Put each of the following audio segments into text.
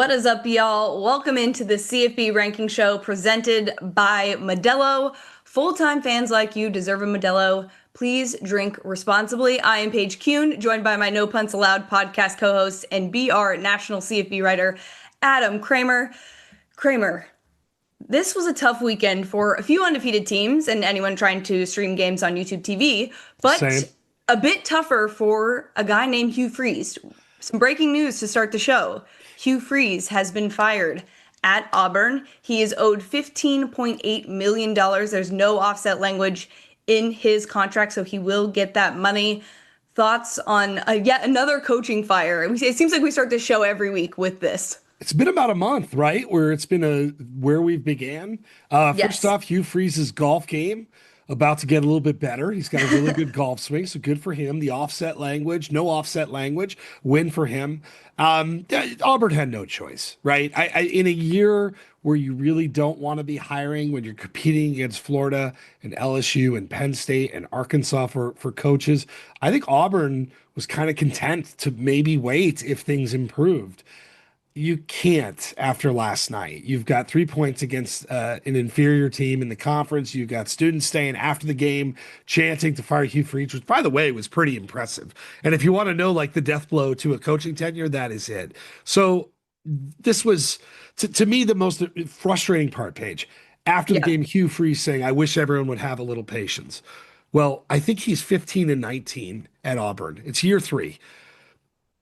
What is up, y'all? Welcome into the CFB ranking show presented by Modelo. Full-time fans like you deserve a Modelo. Please drink responsibly. I am Paige Kuhn, joined by my No Punts Allowed podcast co-host and BR national CFB writer, Adam Kramer. Kramer, this was a tough weekend for a few undefeated teams and anyone trying to stream games on YouTube TV, but Same. a bit tougher for a guy named Hugh Freeze. Some breaking news to start the show. Hugh Freeze has been fired at Auburn. He is owed $15.8 million. There's no offset language in his contract, so he will get that money. Thoughts on yet another coaching fire? It seems like we start this show every week with this. It's been about a month, right? Where we've began. First Yes. off, Hugh Freeze's golf game about to get a little bit better. He's got a really good golf swing, so good for him. The offset language, no offset language, win for him. Auburn had no choice, right? In a year where you really don't want to be hiring when you're competing against Florida and LSU and Penn State and Arkansas for coaches, I think Auburn was kind of content to maybe wait if things improved. You can't after last night. You've got 3 points against an inferior team in the conference. You've got students staying after the game, chanting to fire Hugh Freeze, which, by the way, was pretty impressive. And if you want to know, like, the death blow to a coaching tenure, that is it. So this was, to me, the most frustrating part, Paige. After the Yeah. game, Hugh Freeze saying, "I wish everyone would have a little patience." Well, I think he's 15 and 19 at Auburn. It's year three.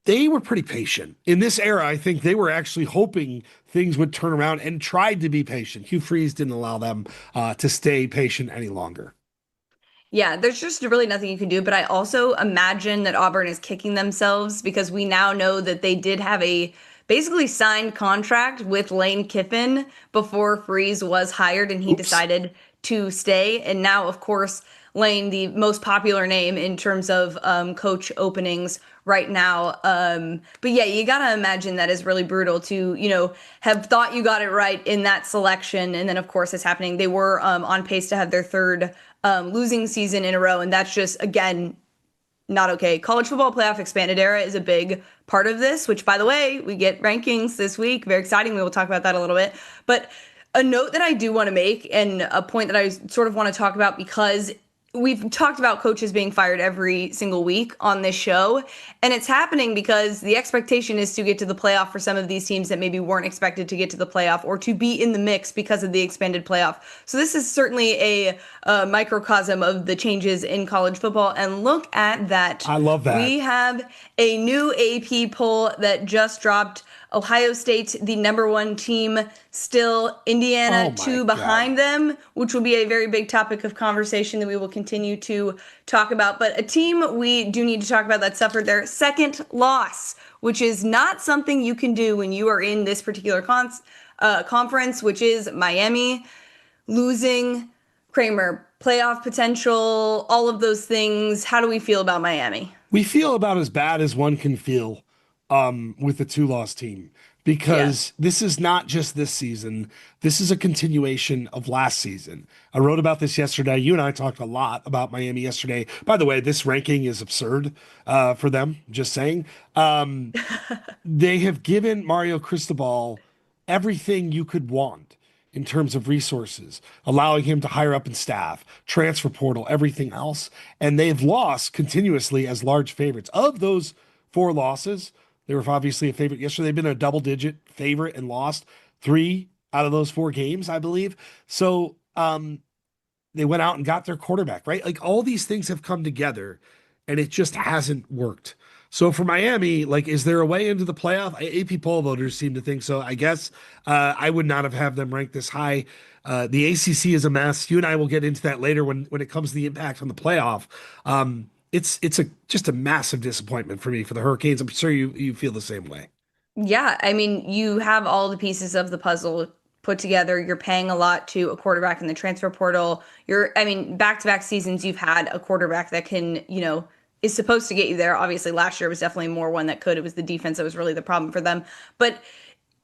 They were pretty patient. In this era, I think they were actually hoping things would turn around and tried to be patient. Hugh Freeze didn't allow them to stay patient any longer. Yeah, there's just really nothing you can do. But I also imagine that Auburn is kicking themselves because we now know that they did have a basically signed contract with Lane Kiffin before Freeze was hired and he Oops. decided to stay. And now, of course, Lane, the most popular name in terms of coach openings right now. But yeah, you got to imagine that is really brutal to, have thought you got it right in that selection. And then, of course, it's happening. They were on pace to have their third losing season in a row. And that's just, again, not okay. College football playoff expanded era is a big part of this, which, by the way, we get rankings this week. Very exciting. We will talk about that a little bit. But a note that I do want to make and a point that I sort of want to talk about because we've talked about coaches being fired every single week on this show, and it's happening because the expectation is to get to the playoff for some of these teams that maybe weren't expected to get to the playoff or to be in the mix because of the expanded playoff. So this is certainly a microcosm of the changes in college football. And look at that. I love that. We have a new AP poll that just dropped. Ohio State, the number one team, still Oh Indiana, my two God. behind them, which will be a very big topic of conversation that we will continue to talk about. But a team we do need to talk about that suffered their second loss, which is not something you can do when you are in this particular conference, which is Miami losing. Kramer, playoff potential, all of those things. How do we feel about Miami? We feel about as bad as one can feel with the two-loss team Yeah. because this is not just this season. This is a continuation of last season. I wrote about this yesterday. You and I talked a lot about Miami yesterday. By the way, this ranking is absurd for them, just saying. They have given Mario Cristobal everything you could want in terms of resources, allowing him to hire up in staff, transfer portal, everything else. And they've lost continuously as large favorites. Of those four losses, they were obviously a favorite yesterday. They've been a double digit favorite and lost three out of those four games, I believe. So they went out and got their quarterback, right? Like all these things have come together and it just hasn't worked. So for Miami, like, is there a way into the playoff? AP poll voters seem to think so. I guess I would not have them ranked this high. The ACC is a mess. You and I will get into that later when it comes to the impact on the playoff. It's a just a massive disappointment for me for the Hurricanes. I'm sure you feel the same way. Yeah, I mean, you have all the pieces of the puzzle put together. You're paying a lot to a quarterback in the transfer portal. I mean, back-to-back seasons, you've had a quarterback that can, is supposed to get you there. Obviously, last year was definitely more one that could. It was the defense that was really the problem for them. But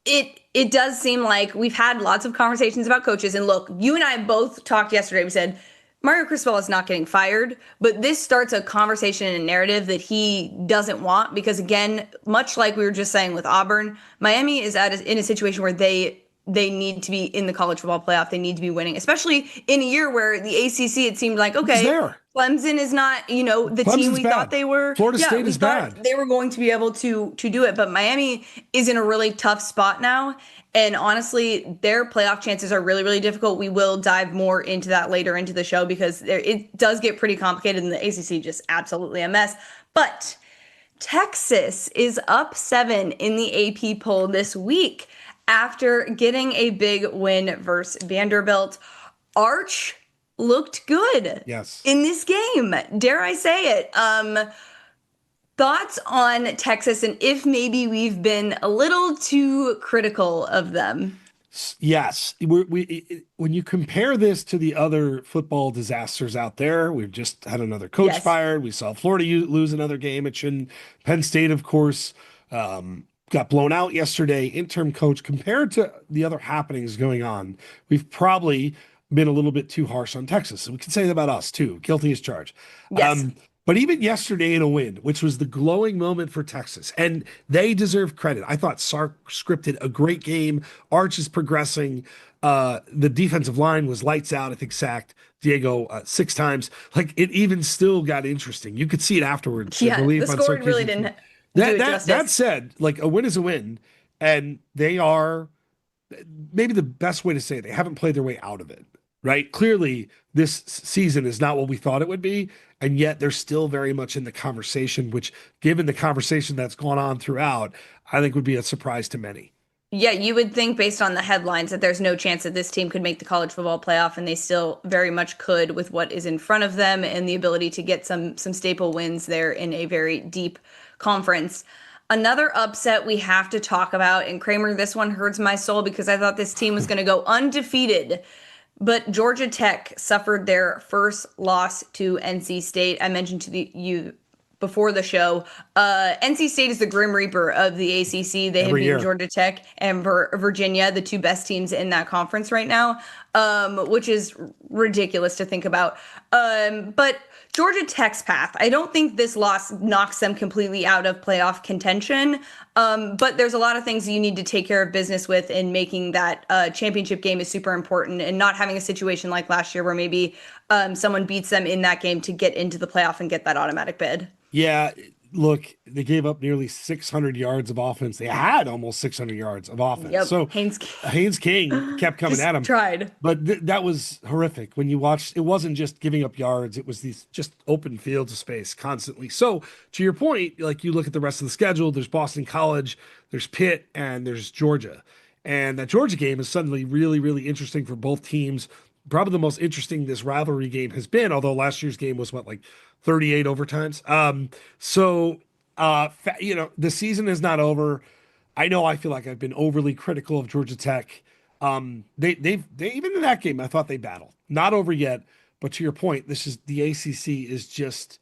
it does seem like we've had lots of conversations about coaches. And look, you and I both talked yesterday. We said Mario Cristobal is not getting fired, but this starts a conversation and a narrative that he doesn't want because, again, much like we were just saying with Auburn, Miami is in a situation where they need to be in the college football playoff. They need to be winning, especially in a year where the ACC, it seemed like, Who's okay, there? Clemson is not, the team Clemson's we thought bad. they were. Florida Yeah, State we is thought bad. they were going to be able to do it, but Miami is in a really tough spot now. And honestly, their playoff chances are really, really difficult. We will dive more into that later into the show because it does get pretty complicated and the ACC just absolutely a mess. But Texas is up 7 in the AP poll this week after getting a big win versus Vanderbilt. Arch looked good Yes. in this game. Dare I say it? Thoughts on Texas and if maybe we've been a little too critical of them? Yes, when you compare this to the other football disasters out there, we've just had another coach Yes. fired. We saw Florida lose another game. It shouldn't. Penn State, of course, got blown out yesterday. Interim coach. Compared to the other happenings going on, we've probably been a little bit too harsh on Texas. And we can say that about us too. Guilty as charged. Yes. Um, but even yesterday in a win, which was the glowing moment for Texas, and they deserve credit. I thought Sark scripted a great game. Arch is progressing. The defensive line was lights out. I think sacked Diego 6 times. Like it even still got interesting. You could see it afterwards. I Yeah, the believe on scoring really Sarkisian's tweet. didn't do That it that that justice. said, like a win is a win, and they are maybe the best way to say it, they haven't played their way out of it, right? Clearly, this season is not what we thought it would be, and yet they're still very much in the conversation, which, given the conversation that's gone on throughout, I think would be a surprise to many. Yeah, you would think based on the headlines that there's no chance that this team could make the college football playoff, and they still very much could with what is in front of them and the ability to get some staple wins there in a very deep conference. Another upset we have to talk about, and Kramer, this one hurts my soul because I thought this team was going to go undefeated, but Georgia Tech suffered their first loss to NC State. I mentioned to you before the show. NC State is the Grim Reaper of the ACC. They have Every beaten year. Georgia Tech and Virginia, the two best teams in that conference right now, which is ridiculous to think about. But Georgia Tech's path, I don't think this loss knocks them completely out of playoff contention. But there's a lot of things you need to take care of business with, in making that championship game is super important, and not having a situation like last year where maybe someone beats them in that game to get into the playoff and get that automatic bid. Yeah, look, they gave up nearly 600 yards of offense. They had almost 600 yards of offense. Yep, So Haynes Haynes King kept coming just at him. tried. But that was horrific when you watched. It wasn't just giving up yards, it was these just open fields of space constantly. So, to your point, like you look at the rest of the schedule, there's Boston College, there's Pitt, and there's Georgia. And that Georgia game is suddenly really, really interesting for both teams. Probably the most interesting this rivalry game has been, although last year's game was what, like 38 overtimes. The season is not over. I know I feel like I've been overly critical of Georgia Tech. They even in that game, I thought they battled. Not over yet, but to your point, this is the ACC is just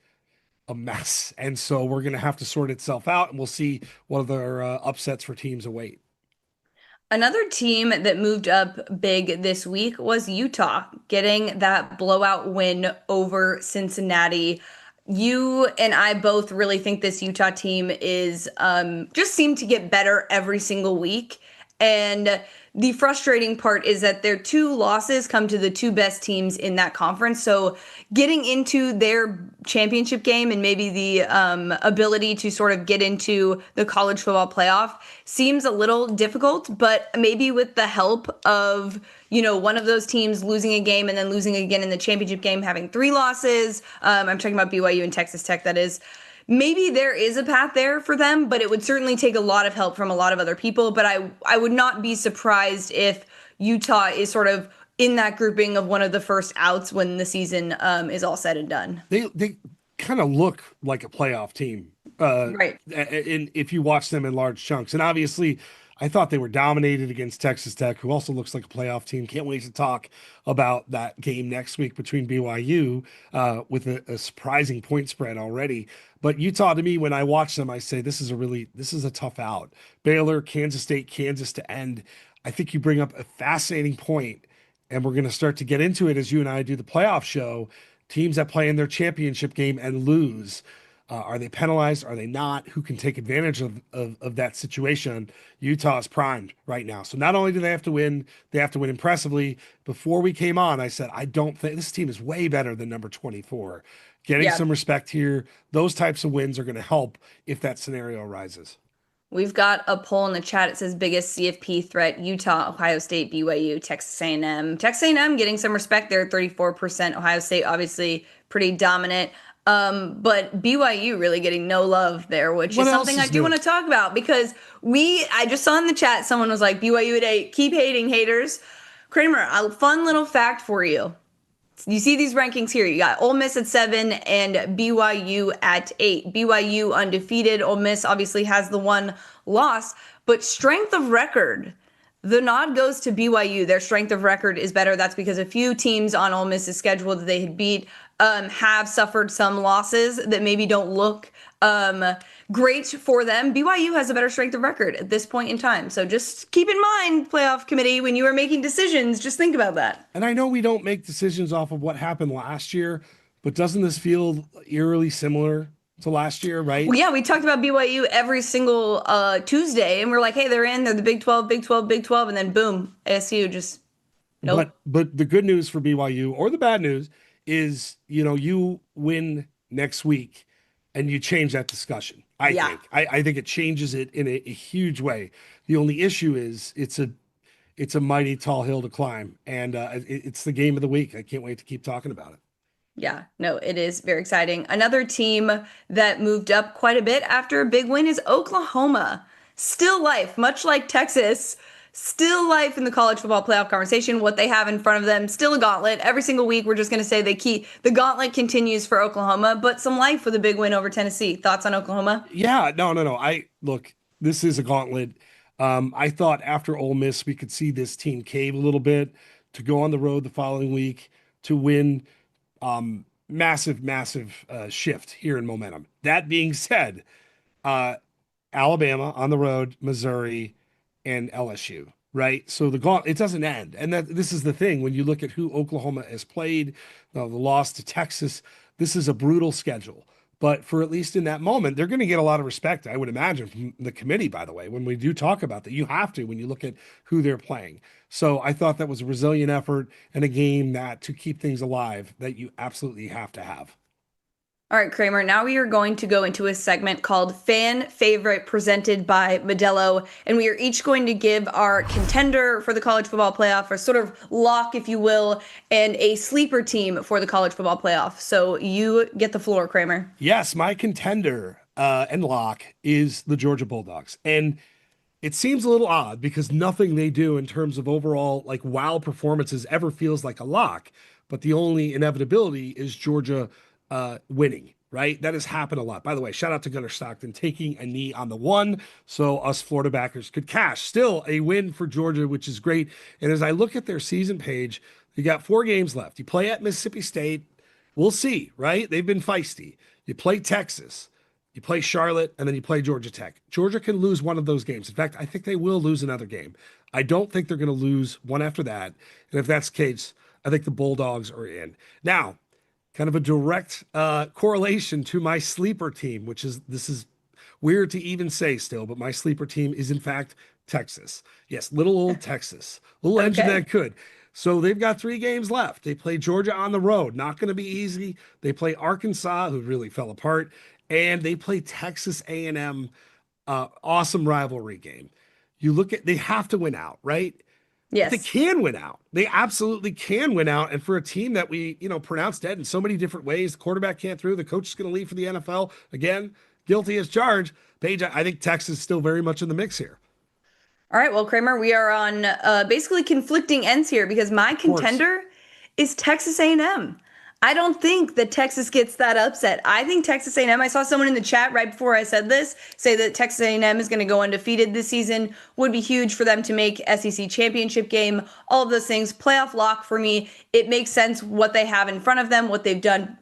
a mess, and so we're gonna have to sort itself out, and we'll see what other upsets for teams await. Another team that moved up big this week was Utah, getting that blowout win over Cincinnati. You and I both really think this Utah team is just seem to get better every single week. And the frustrating part is that their two losses come to the two best teams in that conference. So getting into their championship game and maybe the ability to sort of get into the college football playoff seems a little difficult, but maybe with the help of, one of those teams losing a game and then losing again in the championship game, having three losses. I'm talking about BYU and Texas Tech, that is. Maybe there is a path there for them, but it would certainly take a lot of help from a lot of other people. But I would not be surprised if Utah is sort of in that grouping of one of the first outs when the season is all said and done. They kind of look like a playoff team, Right. if you watch them in large chunks. And obviously, I thought they were dominated against Texas Tech, who also looks like a playoff team. Can't wait to talk about that game next week between BYU with a surprising point spread already. But Utah, to me, when I watch them, I say this is a tough out. Baylor, Kansas State, Kansas to end. I think you bring up a fascinating point. and we're going to start to get into it as you and I do the playoff show. Teams that play in their championship game and lose, are they penalized? Are they not? Who can take advantage of that situation? Utah is primed right now. So not only do they have to win, they have to win impressively. Before we came on, I said, I don't think this team is way better than number 24. Getting Yeah. some respect here, those types of wins are going to help if that scenario arises. We've got a poll in the chat. It says biggest CFP threat: Utah, Ohio State, BYU, Texas A&M. Texas A&M getting some respect there, 34%. Ohio State obviously pretty dominant. But BYU really getting no love there, which What is else something I is do new? want to talk about because I just saw in the chat someone was like BYU at 8, keep hating haters. Kramer, a fun little fact for you. You see these rankings here. You got Ole Miss at 7 and BYU at 8. BYU undefeated. Ole Miss obviously has the one loss, but strength of record. The nod goes to BYU. Their strength of record is better. That's because a few teams on Ole Miss's schedule that they had beat have suffered some losses that maybe don't look um, great for them. BYU has a better strength of record at this point in time. So just keep in mind, playoff committee, when you are making decisions, just think about that. And I know we don't make decisions off of what happened last year, but doesn't this feel eerily similar to last year, right? Well, yeah, we talked about BYU every single Tuesday, and we're like, hey, they're in, they're the Big 12, Big 12, Big 12, and then boom, ASU just nope. But the good news for BYU or the bad news is, you win next week and you change that discussion. I Yeah, think. I think it changes it in a huge way. The only issue is it's a mighty tall hill to climb, and it's the game of the week. I can't wait to keep talking about it. yeah, no, it is very exciting. Another team that moved up quite a bit after a big win is Oklahoma. Still life, much like Texas, still life in the college football playoff conversation. What they have in front of them, still a gauntlet. Every single week, we're just going to say the gauntlet continues for Oklahoma, but some life with a big win over Tennessee. Thoughts on Oklahoma? Yeah, no, no, no. I look, this is a gauntlet. I thought after Ole Miss, we could see this team cave a little bit to go on the road the following week to win. Massive, massive shift here in momentum. That being said, uh, Alabama on the road, Missouri, and LSU, right? So it doesn't end. And this is the thing when you look at who Oklahoma has played, the loss to Texas, this is a brutal schedule. But for at least in that moment, they're going to get a lot of respect, I would imagine, from the committee, by the way, when we do talk about that. You have to when you look at who they're playing. So I thought that was a resilient effort and a game that to keep things alive that you absolutely have to have. All right, Kramer, now we are going to go into a segment called Fan Favorite presented by Modelo. And we are each going to give our contender for the college football playoff, or sort of lock, if you will, and a sleeper team for the college football playoff. So you get the floor, Kramer. Yes, my contender and lock is the Georgia Bulldogs. And it seems a little odd because nothing they do in terms of overall like wow performances ever feels like a lock. But the only inevitability is Georgia winning, right? That has happened a lot. By the way, shout out to Gunnar Stockton taking a knee on the one, so us Florida backers could cash. Still a win for Georgia, which is great. And as I look at their season page, you got 4 games left. You play at Mississippi State. We'll see, right? They've been feisty. You play Texas. You play Charlotte, and then you play Georgia Tech. Georgia can lose one of those games. In fact, I think they will lose another game. I don't think they're going to lose one after that. And if that's the case, I think the Bulldogs are in. Now, kind of a direct correlation to my sleeper team, this is weird to even say still, but my sleeper team is in fact Texas. Yes, little old Texas, little engine Okay. that could. So they've got 3 games left. They play Georgia on the road, not going to be easy. They play Arkansas, who really fell apart, and they play Texas A&M. Awesome rivalry game. They have to win out, right? But they Yes. can win out. They absolutely can win out. And for a team that we, pronounce dead in so many different ways, the quarterback can't throw, the coach is going to leave for the NFL. Again, guilty as charged. Paige, I think Texas is still very much in the mix here. All right, well, Kramer, we are on basically conflicting ends here because my Of course. contender is Texas A&M. I don't think that Texas gets that upset. I think Texas A&M. I saw someone in the chat right before I said this say that Texas A&M is going to go undefeated this season. Would be huge for them to make SEC championship game. All of those things. Playoff lock for me. It makes sense what they have in front of them, what they've done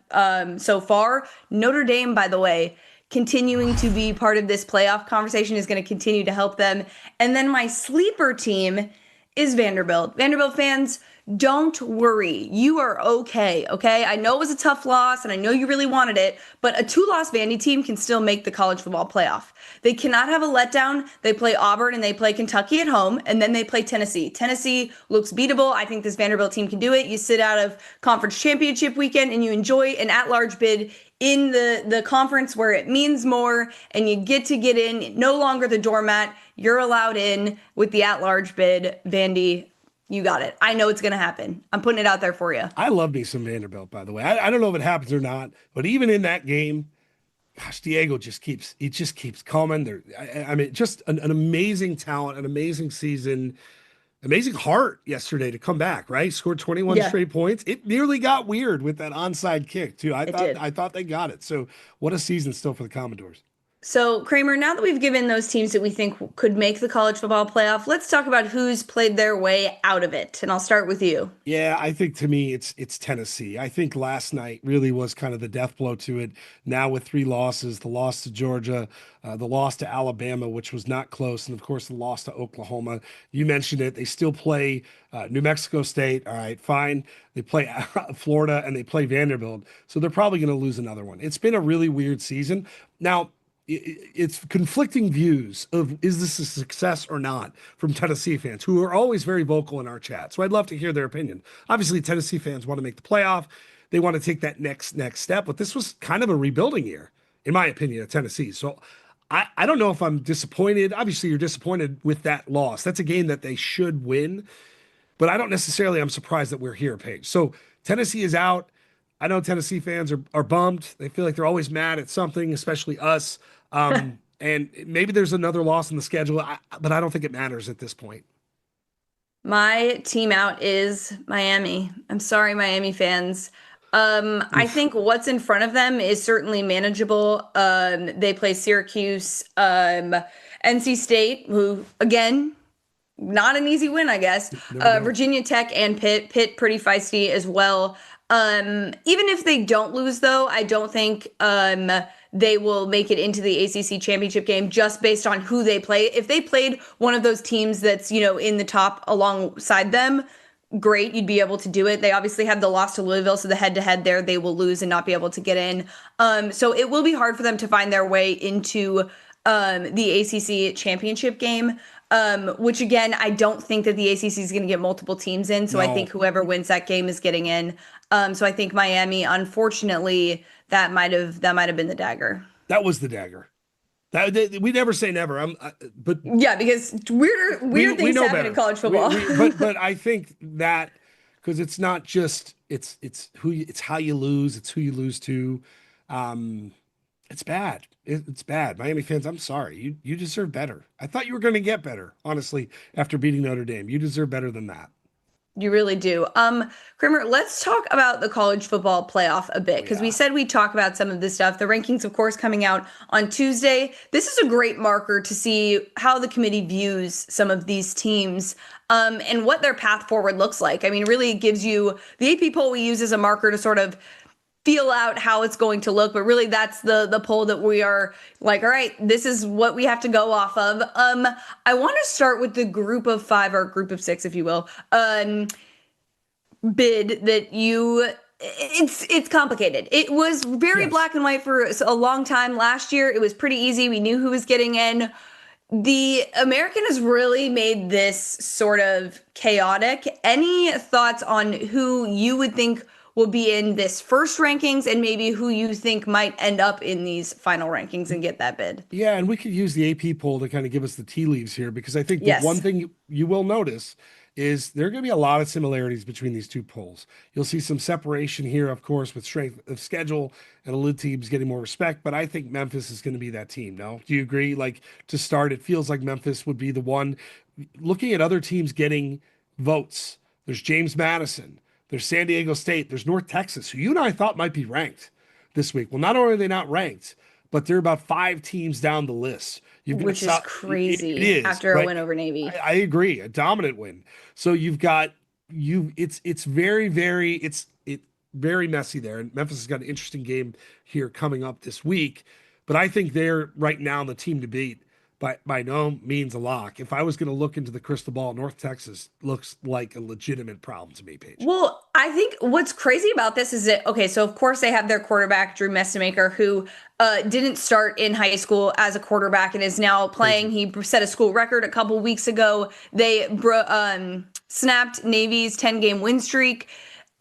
so far. Notre Dame, by the way, continuing to be part of this playoff conversation is going to continue to help them. And then my sleeper team is Vanderbilt. Vanderbilt fans, Don't worry. You are okay. Okay. I know it was a tough loss and I know you really wanted it, but a two-loss Vandy team can still make the college football playoff. They cannot have a letdown. They play Auburn and they play Kentucky at home, and then they play Tennessee. Tennessee looks beatable. I think this Vanderbilt team can do it. You sit out of conference championship weekend and you enjoy an at-large bid in the conference where it means more, and you get in. No longer the doormat. You're allowed in with the at-large bid. Vandy, you got it. I know it's going to happen. I'm putting it out there for you. I love me some Vanderbilt, by the way. I don't know if it happens or not, but even in that game, gosh, Diego just keeps coming. I mean, just an amazing talent, an amazing season, amazing heart yesterday to come back, right? Scored 21 Yeah, straight points. It nearly got weird with that onside kick, too. I it thought did. I thought they got it. So what a season still for the Commodores. So, Kramer, now that we've given those teams that we think could make the college football playoff, let's talk about who's played their way out of it. And I'll start with you. Yeah, I think to me it's Tennessee. I think last night really was kind of the death blow to it. Now with three losses, the loss to Georgia, the loss to Alabama, which was not close, and of course the loss to Oklahoma. You mentioned it. They still play New Mexico State. All right, fine. They play Florida and they play Vanderbilt, so they're probably going to lose another one. It's been a really weird season. Now it's conflicting views of is this a success or not from Tennessee fans who are always very vocal in our chat. So I'd love to hear their opinion. Obviously, Tennessee fans want to make the playoff. They want to take that next step, but this was kind of a rebuilding year, in my opinion, at Tennessee. So I don't know if I'm disappointed. Obviously, you're disappointed with that loss. That's a game that they should win, but I don't necessarily, I'm surprised that we're here, Paige. So Tennessee is out. I know Tennessee fans are bummed. They feel like they're always mad at something, especially us. And maybe there's another loss in the schedule, but I don't think it matters at this point. My team out is Miami. I'm sorry, Miami fans. I Oof. think what's in front of them is certainly manageable. They play Syracuse, NC State, who again, not an easy win, I guess. Never know. Virginia Tech and Pitt. Pitt pretty feisty as well. Even if they don't lose, though, I don't think they will make it into the ACC championship game just based on who they play. If they played one of those teams that's, in the top alongside them, great, you'd be able to do it. They obviously have the loss to Louisville, so the head-to-head there, they will lose and not be able to get in. So it will be hard for them to find their way into the ACC championship game. Which again, I don't think that the ACC is going to get multiple teams in. So I think No, whoever wins that game is getting in. So I think Miami, unfortunately, that might have been the dagger. that was the dagger. We never say never. But Yeah, because weird we things know happen in better. college football. But I think that because it's not just it's how you lose, it's who you lose to. Um, it's bad. It's bad. Miami fans, I'm sorry. You deserve better. I thought you were going to get better, honestly, after beating Notre Dame. You deserve better than that. You really do. Kramer, let's talk about the college football playoff a bit Oh because we yeah. said we'd talk about some of this stuff. The rankings, of course, coming out on Tuesday. This is a great marker to see how the committee views some of these teams and what their path forward looks like. I mean, really, it gives you the AP poll we use as a marker to sort of feel out how it's going to look, but really that's the poll that we are like, all right, this is what we have to go off of. I want to start with the group of five or group of six, if you will, bid that you it's complicated. It was very Yes. black and white for a long time. Last year it was pretty easy. We knew who was getting in. The American has really made this sort of chaotic. Any thoughts on who you would think will be in this first rankings and maybe who you think might end up in these final rankings and get that bid? Yeah, and we could use the AP poll to kind of give us the tea leaves here because I think the one Yes, thing you will notice is there are going to be a lot of similarities between these two polls. You'll see some separation here, of course, with strength of schedule and a little teams getting more respect, but I think Memphis is going to be that team. No, do you agree? Like to start, it feels like Memphis would be the one. Looking at other teams getting votes, there's James Madison, there's San Diego State, there's North Texas, who you and I thought might be ranked this week. Well, not only are they not ranked, but they're about five teams down the list. You've got which is South, it crazy is after a right. win over Navy. I agree, a dominant win. So you've got you. It's very it very messy there, and Memphis has got an interesting game here coming up this week. But I think they're right now the team to beat. by no means a lock. If I was going to look into the crystal ball, North Texas looks like a legitimate problem to me, Paige. Well, I think what's crazy about this is that, okay, so of course they have their quarterback, Drew Messamaker, who didn't start in high school as a quarterback and is now Crazy. playing. He set a school record a couple weeks ago. They snapped Navy's 10-game win streak.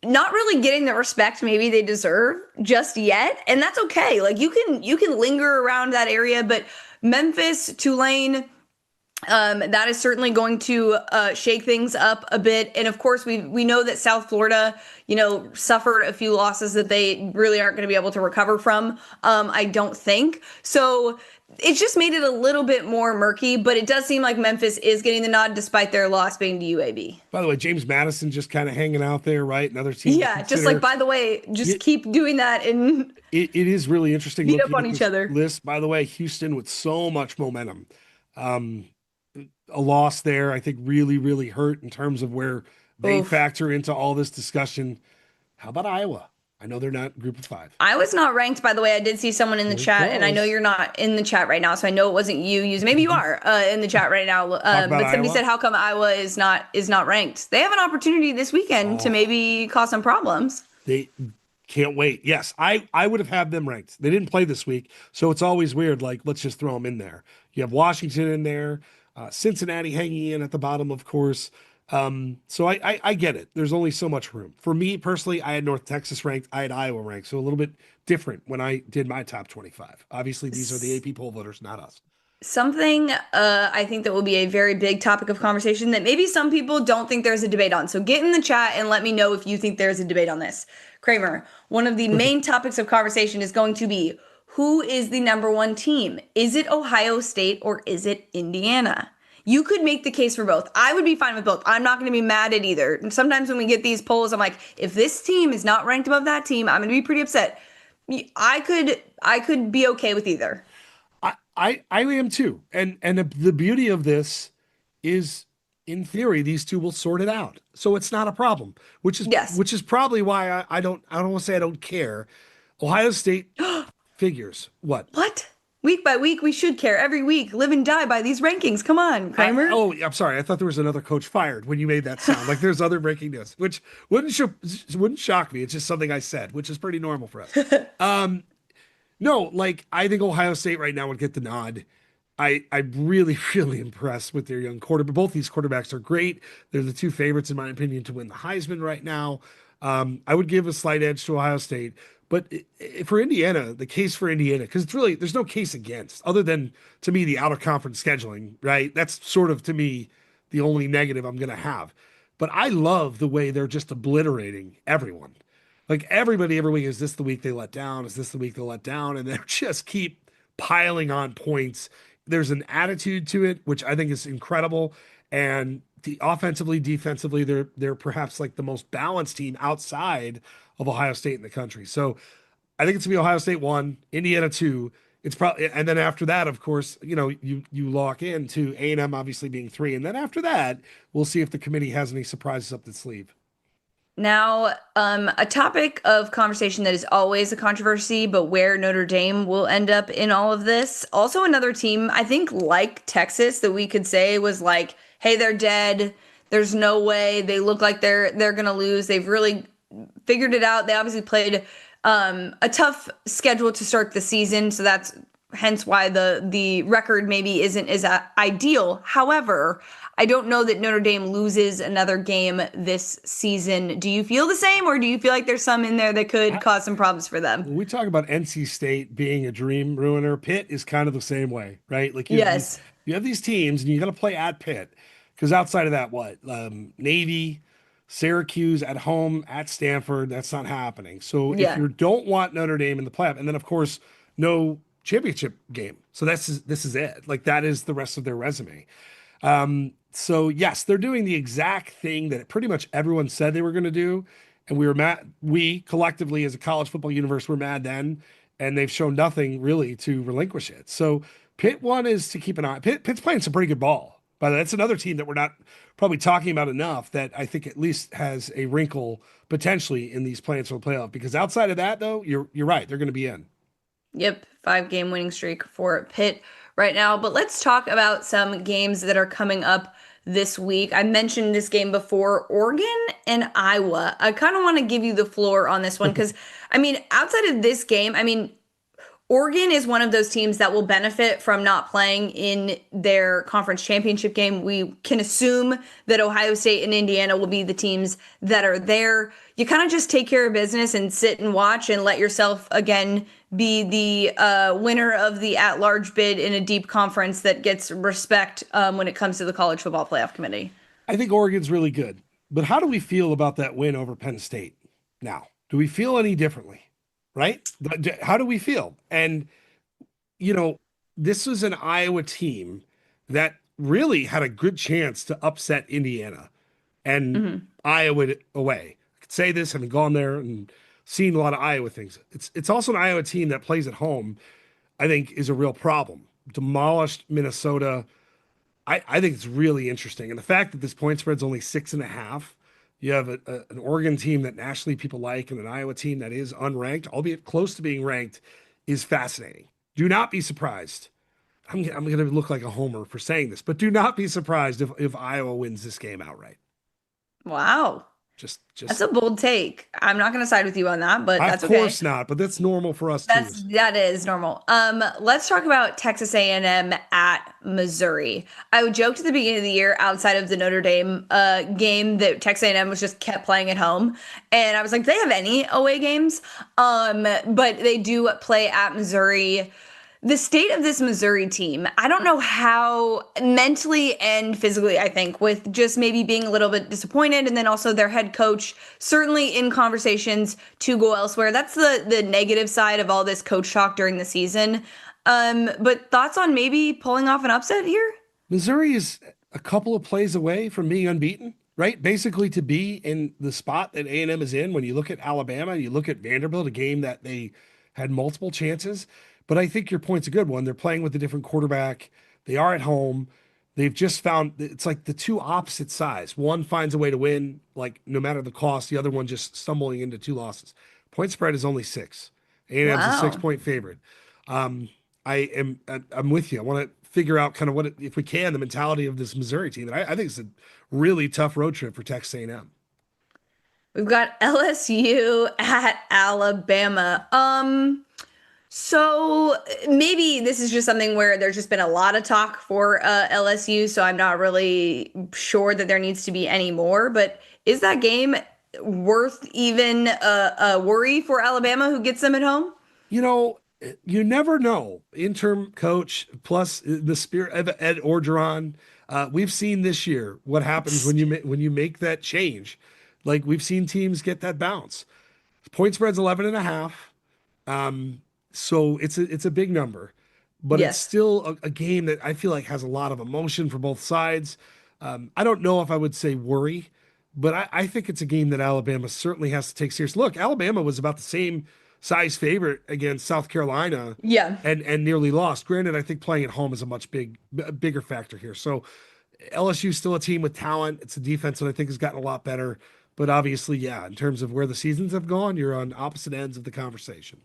Not really getting the respect maybe they deserve just yet, and that's okay. Like you can linger around that area, but Memphis, Tulane, that is certainly going to shake things up a bit. And of course, we know that South Florida, suffered a few losses that they really aren't going to be able to recover from. I don't think so. It's just made it a little bit more murky, but it does seem like Memphis is getting the nod despite their loss being to UAB. By the way, James Madison just kind of hanging out there, right? Another team to Yeah, just like consider. by the way, just It, keep doing that and it is really interesting beat up looking on at each this other. list. By the way, Houston with so much momentum. Um, a loss there, I think, really, really hurt in terms of where they Oof. factor into all this discussion. How about Iowa? I know they're not group of five. I was not ranked, by the way. I did see someone in the Very chat, and I know close. you're not in the chat right now, so I know it wasn't you using. Maybe you Mhm. are in the chat right now. Talk about But somebody Iowa. said, "How come Iowa is not ranked?" They have an opportunity this weekend to Oh, maybe cause some problems. they can't wait. Yes, I would have had them ranked. They didn't play this week, so it's always weird. Like, let's just throw them in there. You have Washington in there, Cincinnati hanging in at the bottom, of course. So I get it. There's only so much room. For me personally, I had North Texas ranked. I had Iowa ranked, so a little bit different when I did my top 25. Obviously, these are the S- AP poll voters, not us. Something I think that will be a very big topic of conversation that maybe some people don't think there's a debate on. So get in the chat and let me know if you think there's a debate on this. Kramer, one of the main topics of conversation is going to be who is the number one team? Is it Ohio State or is it Indiana? You could make the case for both. I would be fine with both. I'm not going to be mad at either. And sometimes when we get these polls, I'm like, if this team is not ranked above that team, I'm going to be pretty upset. I could be okay with either. I am too. And the beauty of this is in theory these two will sort it out. So it's not a problem, Yes. which is probably why I don't want to say I don't care. Ohio State figures. What? What? Week by week, we should care. Every week, live and die by these rankings. Come on, Kramer. I'm sorry. I thought there was another coach fired when you made that sound. Like there's other breaking news, which wouldn't shock me. It's just something I said, which is pretty normal for us. No, like I think Ohio State right now would get the nod. I'm really, really impressed with their young quarterback. Both these quarterbacks are great. They're the two favorites, in my opinion, to win the Heisman right now. I would give a slight edge to Ohio State, but for Indiana, the case for Indiana, because it's really there's no case against, other than to me the out of conference scheduling, right? That's sort of to me the only negative I'm going to have. But I love the way they're just obliterating everyone. Like everybody every week, is this the week they let down? Is this the week they let down? And they just keep piling on points. There's an attitude to it, which I think is incredible. And offensively, defensively, they're perhaps like the most balanced team outside of Ohio State in the country. So I think it's gonna be Ohio State one, Indiana two. It's probably, and then after that, of course, you lock in to A&M obviously being three, and then after that, we'll see if the committee has any surprises up the sleeve. Now, a topic of conversation that is always a controversy, but where Notre Dame will end up in all of this. Also, another team, I think, like Texas, that we could say was like, hey, they're dead. There's no way. They look like they're gonna lose. They've really figured it out. They obviously played a tough schedule to start the season, so that's hence why the record maybe isn't as ideal. However, I don't know that Notre Dame loses another game this season. Do you feel the same, or do you feel like there's some in there that could I, cause some problems for them? when we talk about NC State being a dream ruiner, Pitt is kind of the same way, right? Like Yes. you have these teams, and you got to play at Pitt because outside of that, what Navy, Syracuse at home at Stanford, that's not happening. So if Yeah. you don't want Notre Dame in the playoff, and then of course no championship game, so this is it. Like that is the rest of their resume. So yes, they're doing the exact thing that pretty much everyone said they were going to do, and we were mad. We collectively, as a college football universe, were mad then, and they've shown nothing really to relinquish it. So Pitt one is to keep an eye. Pitt's playing some pretty good ball, but that's another team that we're not probably talking about enough. That I think at least has a wrinkle potentially in these plans for the playoff. Because outside of that, though, you're right. They're going to be in. Yep, 5 game winning streak for Pitt right now. But let's talk about some games that are coming up this week. I mentioned this game before, Oregon and Iowa. I kind of want to give you the floor on this one because, I mean, outside of this game, I mean, Oregon is one of those teams that will benefit from not playing in their conference championship game. We can assume that Ohio State and Indiana will be the teams that are there. You kind of just take care of business and sit and watch and let yourself again be the winner of the at-large bid in a deep conference that gets respect when it comes to the college football playoff committee. I think Oregon's really good. But how do we feel about that win over Penn State now? Do we feel any differently? Right? How do we feel? And, you know, this was an Iowa team that really had a good chance to upset Indiana and Hmm. Iowa away. I could say this, having gone there and seen a lot of Iowa things. It's also an Iowa team that plays at home, I think, is a real problem. Demolished Minnesota. I think it's really interesting. And the fact that this point spread's only 6.5, you have an Oregon team that nationally people like and an Iowa team that is unranked, albeit close to being ranked, is fascinating. Do not be surprised. I'm going to look like a homer for saying this, but do not be surprised if Iowa wins this game outright. Wow. That's Just a bold take. I'm not going to side with you on that, but of that's okay. course not, but that's normal for us too. That is normal. Let's talk about Texas A&M at Missouri. I would joke at the beginning of the year, outside of the Notre Dame game, that Texas A&M was just kept playing at home, and I was like, do they have any away games? But they do play at Missouri. The state of this Missouri team, I don't know how mentally and physically, I think, with just maybe being a little bit disappointed, and then also their head coach certainly in conversations to go elsewhere. That's the negative side of all this coach talk during the season. But thoughts on maybe pulling off an upset here? Missouri is a couple of plays away from being unbeaten, right? Basically, to be in the spot that A&M is in when you look at Alabama, you look at Vanderbilt, a game that they had multiple chances. But I think your point's a good one. They're playing with a different quarterback. They are at home. They've just found it's like the two opposite sides. One finds a way to win, like no matter the cost. The other one just stumbling into two losses. Point spread is only 6. A&M's a six Wow. point favorite. Um, I'm with you. I want to figure out kind of if we can, the mentality of this Missouri team. And I think it's a really tough road trip for Texas A&M. We've got LSU at Alabama. So maybe this is just something where there's just been a lot of talk for LSU, so I'm not really sure that there needs to be any more. But is that game worth even a worry for Alabama, who gets them at home? You know, you never know. Interim coach plus the spirit of Ed Orgeron. We've seen this year what happens when you make that change. Like we've seen teams get that bounce. Point spread's 11.5. Um, so it's a big number, but it's Yes. still a game that I feel like has a lot of emotion for both sides. I don't know if I would say worry, but I think it's a game that Alabama certainly has to take serious. Look, Alabama was about the same size favorite against South Carolina Yeah. and nearly lost. Granted, I think playing at home is a much bigger factor here. So LSU is still a team with talent. It's a defense that I think has gotten a lot better. But obviously, yeah, in terms of where the seasons have gone, you're on opposite ends of the conversation.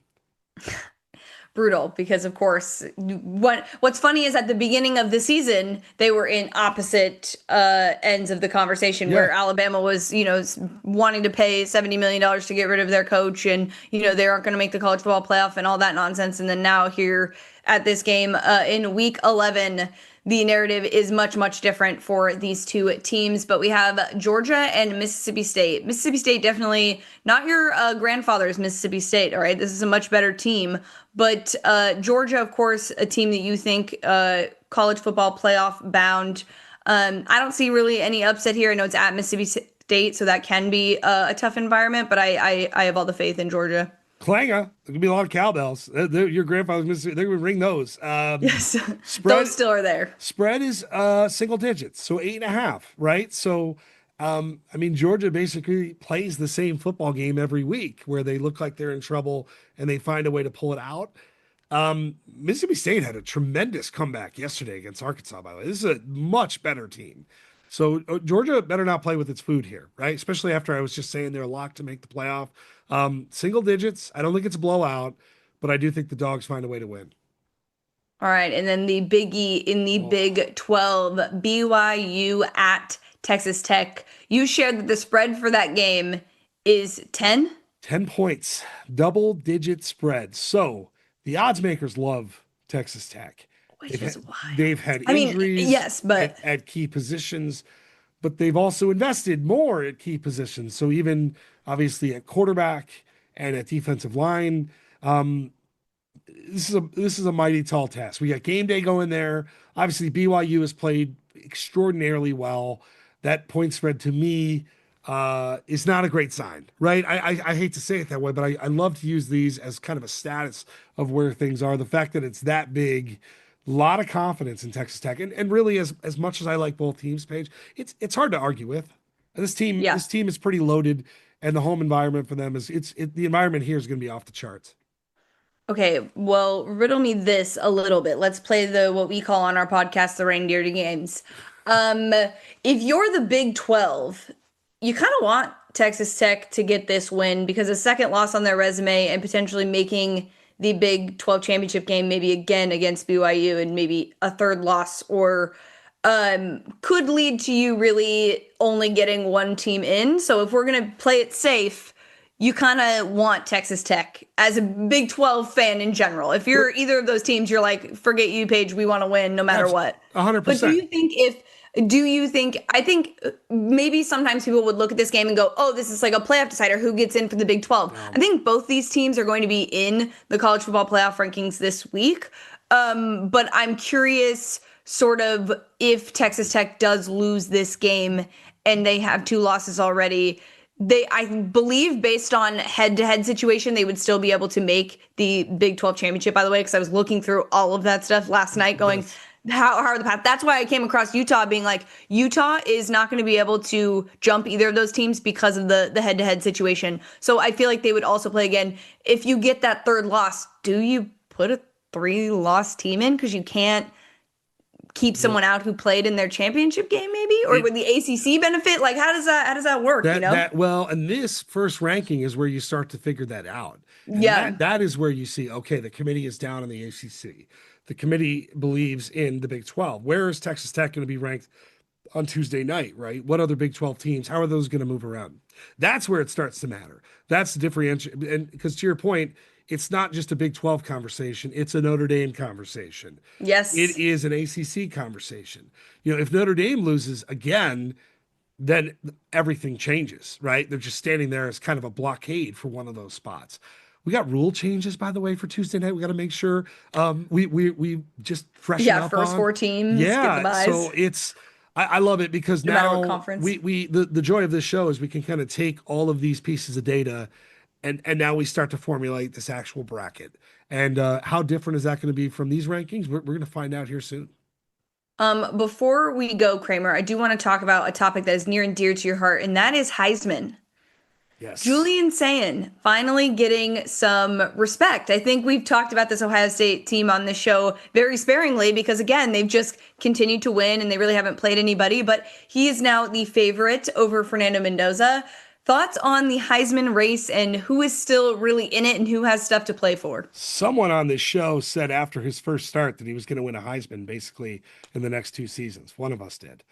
Brutal because of course what's funny is at the beginning of the season they were in opposite ends of the conversation Yeah. where Alabama was wanting to pay $70 million to get rid of their coach, and they aren't going to make the college football playoff and all that nonsense, and then now here at this game in week 11 the narrative is much different for these two teams. But we have Georgia and Mississippi State. Mississippi State definitely not your grandfather's Mississippi State. All right, this is a much better team. But Georgia, of course, a team that you think college football playoff bound. I don't see really any upset here. I know it's at Mississippi State, so that can be a tough environment. But I have all the faith in Georgia. Clanger. There could be a lot of cowbells. Your grandfather's Mississippi. They would ring those. Yes, Spread those still are there. spread is single digits, so 8.5, right? So I mean Georgia basically plays the same football game every week where they look like they're in trouble and they find a way to pull it out. Mississippi State had a tremendous comeback yesterday against Arkansas, by the way. This is a much better team. So Georgia better not play with its food here, right? Especially after I was just saying they're locked to make the playoff. Single digits. I don't think it's a blowout, but I do think the dogs find a way to win. All right, and then the biggie in the Oh, Big 12, BYU at Texas Tech. You shared that the spread for that game is 10, 10 points, double digit spread. So the odds makers love Texas Tech. which is wild. They've had I mean, injuries yes, but at key positions, but they've also invested more at key positions. So even obviously at quarterback and at defensive line, um, this is a mighty tall task. We got game day going there. Obviously, BYU has played extraordinarily well. That point spread to me is not a great sign, right? I hate to say it that way, but I love to use these as kind of a status of where things are. The fact that it's that big, a lot of confidence in Texas Tech, and really as much as I like both teams, Paige, it's hard to argue with. yeah. This team is pretty loaded, and the home environment for them is the environment here is going to be off the charts. Okay, well, riddle me this a little bit. Let's play the what we call on our podcast the reindeer games. Um, if you're the Big 12, you kind of want Texas Tech to get this win because a second loss on their resume and potentially making the Big 12 championship game maybe again against BYU and maybe a third loss or could lead to you really only getting one team in. So if we're gonna play it safe, you kind of want Texas Tech as a Big 12 fan in general. If you're either of those teams, you're like, forget you, Paige, we want to win no matter what. But 100%. I think maybe sometimes people would look at this game and go, oh, this is like a playoff decider. Who gets in for the Big 12? I think both these teams are going to be in the college football playoff rankings this week. But I'm curious, sort of, if Texas Tech does lose this game and they have two losses already, I believe based on head-to-head situation, they would still be able to make the Big 12 championship, by the way, because I was looking through all of that stuff last night going, Yes. how are the path? That's why I came across Utah being like, Utah is not going to be able to jump either of those teams because of the head-to-head situation. So I feel like they would also play again. If you get that third loss, do you put a three-loss team in? Because you can't keep Well, someone out who played in their championship game, maybe? Or it would the ACC benefit? Like, how does that work, you that know? that well, and this first ranking is where you start to figure that out. And Yeah. that is where you see, okay, the committee is down in the ACC. The committee believes in the Big 12. Where is Texas Tech going to be ranked on Tuesday night, right? What other Big 12 teams? How are those going to move around? That's where it starts to matter. That's the differential. And because to your point, it's not just a Big 12 conversation, it's a Notre Dame conversation. It Yes. is an ACC conversation. If Notre Dame loses again, then everything changes, right? They're just standing there as kind of a blockade for one of those spots. We got rule changes, by the way, for Tuesday night. We got to make sure we just freshen Yeah, up first on. four teams get the Yeah, so buys, I love it because no matter what now conference. the joy of this show is we can kind of take all of these pieces of data and now we start to formulate this actual bracket. And how different is that going to be from these rankings? We're going to find out here soon. Before we go, Kramer, I do want to talk about a topic that is near and dear to your heart, and that is Heisman. Yes. Julian Sayin finally getting some respect. I think we've talked about this Ohio State team on this show very sparingly because, again, they've just continued to win and they really haven't played anybody, but he is now the favorite over Fernando Mendoza. Thoughts on the Heisman race and who is still really in it and who has stuff to play for? Someone on this show said after his first start that he was going to win a Heisman basically in the next two seasons. One of us did.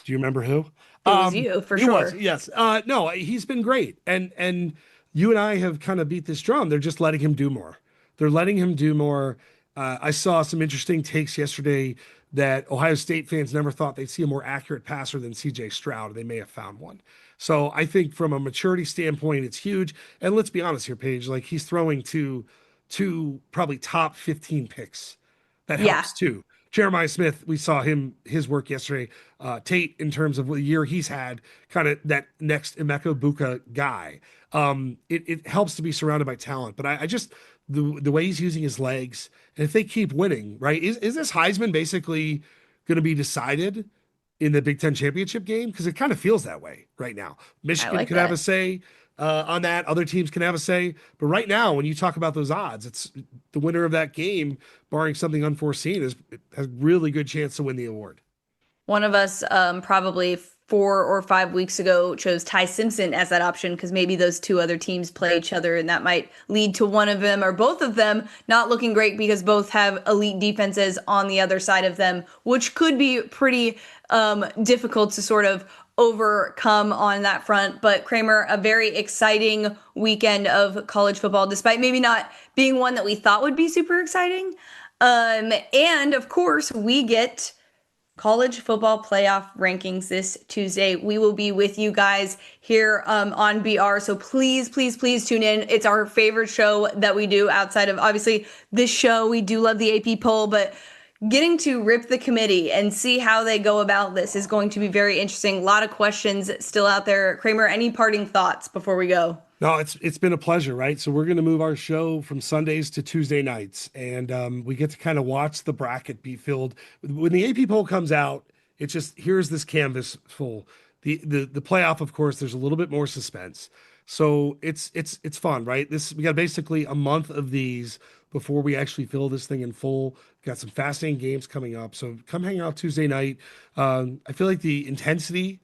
Do you remember who? It was you, for It was, sure. yes. No, he's been great. And you and I have kind of beat this drum. They're just letting him do more. They're letting him do more. I saw some interesting takes yesterday that Ohio State fans never thought they'd see a more accurate passer than CJ Stroud. They may have found one. So I think from a maturity standpoint, it's huge. And let's be honest here, Paige, like he's throwing to probably top 15 picks. That Yeah. helps too. Jeremiah Smith, we saw his work yesterday. Tate, in terms of the year he's had, kind of that next Emeka Buka guy. It helps to be surrounded by talent, but I just the way he's using his legs, and if they keep winning, right? Is this Heisman basically going to be decided in the Big Ten championship game? Because it kind of feels that way right now. I Michigan like could have a that. say on that. Other teams can have a say. But right now, when you talk about those odds, it's the winner of that game, barring something unforeseen, has really good chance to win the award. One of us probably 4 or 5 weeks ago chose Ty Simpson as that option because maybe those two other teams play each other and that might lead to one of them or both of them not looking great because both have elite defenses on the other side of them, which could be pretty difficult to sort of overcome on that front. But Kramer, a very exciting weekend of college football, despite maybe not being one that we thought would be super exciting. And of course, we get college football playoff rankings this Tuesday. We will be with you guys here on BR. So please, please, please tune in. It's our favorite show that we do outside of obviously this show. We do love the AP poll, but getting to rip the committee and see how they go about this is going to be very interesting. A lot of questions still out there. Kramer, any parting thoughts before we go? No, it's been a pleasure, right? So we're going to move our show from Sundays to Tuesday nights, and we get to kind of watch the bracket be filled. When the AP poll comes out, it's just here's this canvas full. The playoff, of course, there's a little bit more suspense, so it's fun, right? We got basically a month of these before we actually fill this thing in full. Got some fascinating games coming up, so come hang out Tuesday night. I feel like the intensity,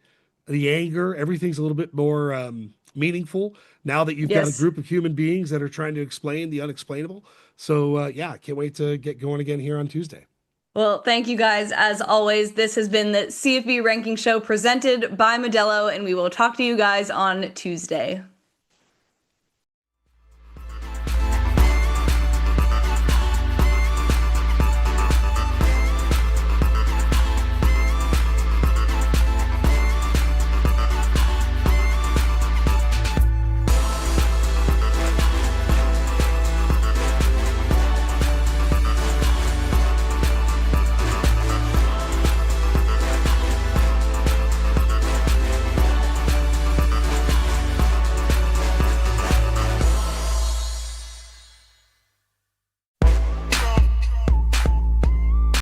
the anger, everything's a little bit more meaningful now that you've got a Yes. group of human beings that are trying to explain the unexplainable. So yeah, can't wait to get going again here on Tuesday. Well, thank you guys. As always, this has been the CFB Ranking Show presented by Modelo, and we will talk to you guys on Tuesday.